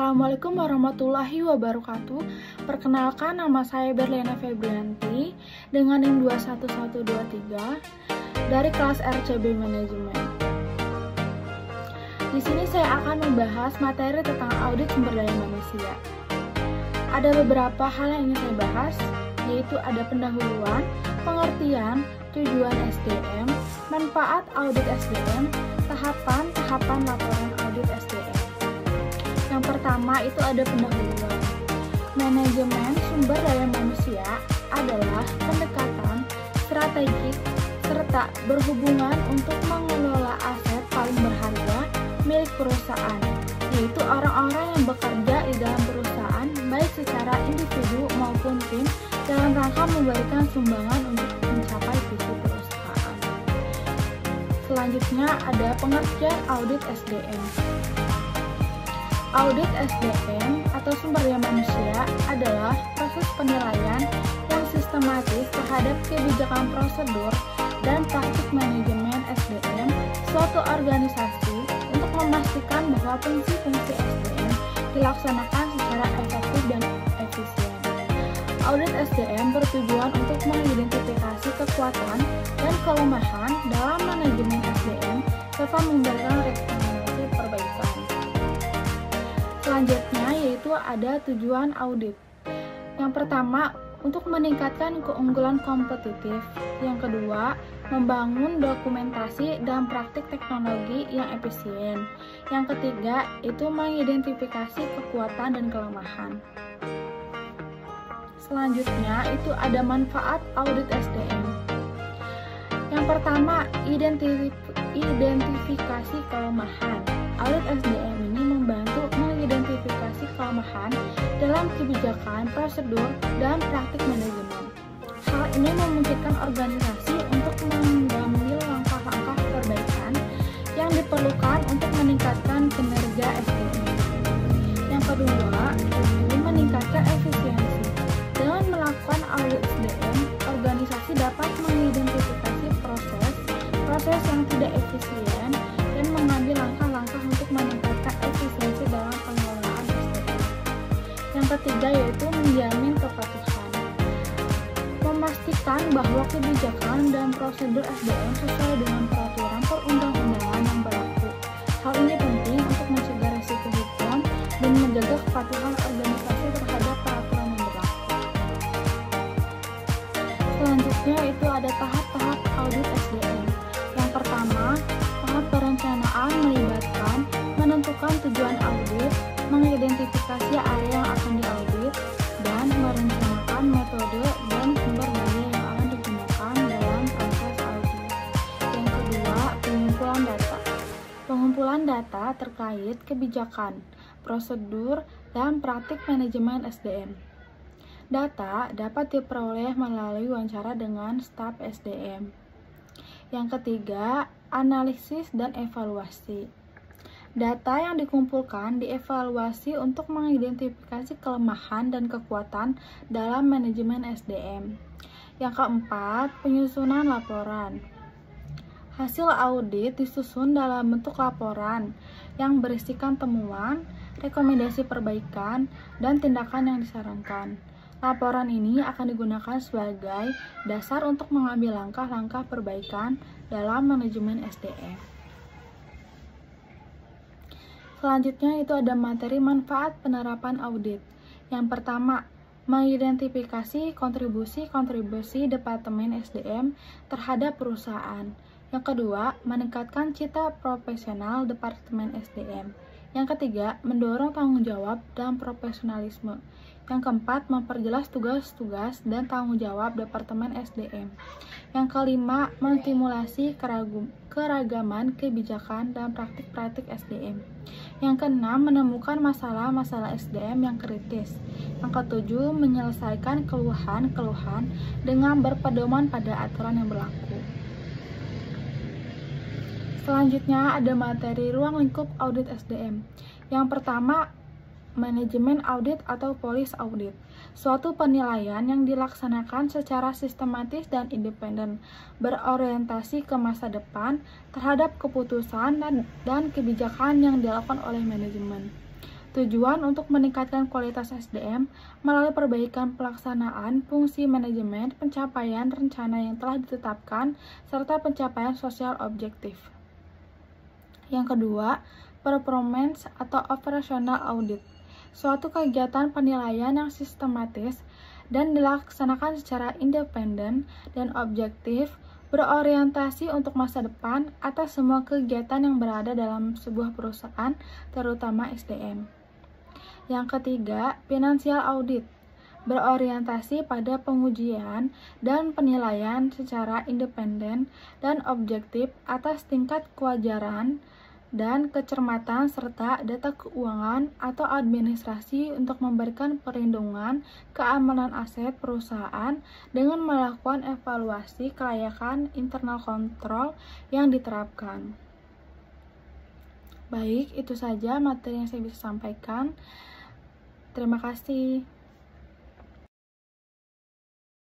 Assalamualaikum warahmatullahi wabarakatuh. Perkenalkan, nama saya Berliana Febrianti dengan NIM 21123 dari kelas RCB Manajemen. Di sini saya akan membahas materi tentang audit sumber daya manusia. Ada beberapa hal yang ingin saya bahas, yaitu ada pendahuluan, pengertian, tujuan SDM, manfaat audit SDM, tahapan laporan audit SDM. Yang pertama itu ada pendahuluan. Manajemen sumber daya manusia adalah pendekatan strategik serta berhubungan untuk mengelola aset paling berharga milik perusahaan, yaitu orang-orang yang bekerja di dalam perusahaan baik secara individu maupun tim dalam rangka memberikan sumbangan untuk mencapai visi perusahaan. Selanjutnya ada pengertian audit SDM. Audit SDM atau sumber daya manusia adalah proses penilaian yang sistematis terhadap kebijakan prosedur dan praktik manajemen SDM suatu organisasi untuk memastikan bahwa fungsi-fungsi SDM dilaksanakan secara efektif dan efisien. Audit SDM bertujuan untuk mengidentifikasi kekuatan dan kelemahan dalam manajemen SDM serta memberikan rekomendasi perbaikan. Selanjutnya yaitu ada tujuan audit. Yang pertama, untuk meningkatkan keunggulan kompetitif. Yang kedua, membangun dokumentasi dan praktik teknologi yang efisien. Yang ketiga, itu mengidentifikasi kekuatan dan kelemahan. Selanjutnya, itu ada manfaat audit SDM. Yang pertama, identifikasi kelemahan. Audit SDM ini membantu mengidentifikasi kelemahan dalam kebijakan, prosedur, dan praktik manajemen. Hal ini memungkinkan organisasi untuk mengambil langkah-langkah perbaikan yang diperlukan untuk meningkatkan kinerja SDM. Yang kedua, itu meningkatkan efisiensi. Dengan melakukan audit SDM, organisasi dapat mengidentifikasi proses yang tidak efisien dan mengambil langkah-langkah untuk meningkatkan efisiensi dalam pengelolaan SDM. Yang ketiga yaitu menjamin kepatuhan. Memastikan bahwa kebijakan dan prosedur SDM sesuai dengan peraturan perundang-undangan yang berlaku. Hal ini penting untuk mencegah risiko hukum dan menjaga kepatuhan organisasi terhadap peraturan yang berlaku. Selanjutnya itu ada tahap-tahap audit SDM. Yang pertama, tahap perencanaan melibatkan menentukan tujuan audit, mengidentifikasi area yang akan diaudit, dan merencanakan metode dan sumber daya yang akan digunakan dalam proses audit. Yang kedua, pengumpulan data. Pengumpulan data terkait kebijakan, prosedur, dan praktik manajemen SDM. Data dapat diperoleh melalui wawancara dengan staf SDM. Yang ketiga, analisis dan evaluasi. Data yang dikumpulkan dievaluasi untuk mengidentifikasi kelemahan dan kekuatan dalam manajemen SDM. Yang keempat, penyusunan laporan. Hasil audit disusun dalam bentuk laporan yang berisikan temuan, rekomendasi perbaikan, dan tindakan yang disarankan. Laporan ini akan digunakan sebagai dasar untuk mengambil langkah-langkah perbaikan dalam manajemen SDM. Selanjutnya itu ada materi manfaat penerapan audit. Yang pertama, mengidentifikasi kontribusi Departemen SDM terhadap perusahaan. Yang kedua, meningkatkan citra profesional Departemen SDM. Yang ketiga, mendorong tanggung jawab dan profesionalisme. Yang keempat, memperjelas tugas-tugas dan tanggung jawab Departemen SDM. Yang kelima, menstimulasi keragaman kebijakan dan praktik-praktik SDM. Yang keenam, menemukan masalah-masalah SDM yang kritis. Yang ketujuh, menyelesaikan keluhan-keluhan dengan berpedoman pada aturan yang berlaku. Selanjutnya ada materi ruang lingkup audit SDM. Yang pertama, manajemen audit atau polis audit. Suatu penilaian yang dilaksanakan secara sistematis dan independen, berorientasi ke masa depan terhadap keputusan dan kebijakan yang dilakukan oleh manajemen. bertujuan untuk meningkatkan kualitas SDM melalui perbaikan pelaksanaan fungsi manajemen, pencapaian rencana yang telah ditetapkan, serta pencapaian sosial objektif. Yang kedua, performance atau operational audit. Suatu kegiatan penilaian yang sistematis dan dilaksanakan secara independen dan objektif, berorientasi untuk masa depan atas semua kegiatan yang berada dalam sebuah perusahaan, terutama SDM. Yang ketiga, financial audit, berorientasi pada pengujian dan penilaian secara independen dan objektif atas tingkat kewajaran dan kecermatan serta data keuangan atau administrasi untuk memberikan perlindungan keamanan aset perusahaan dengan melakukan evaluasi kelayakan internal kontrol yang diterapkan. Baik, itu saja materi yang saya bisa sampaikan. Terima kasih.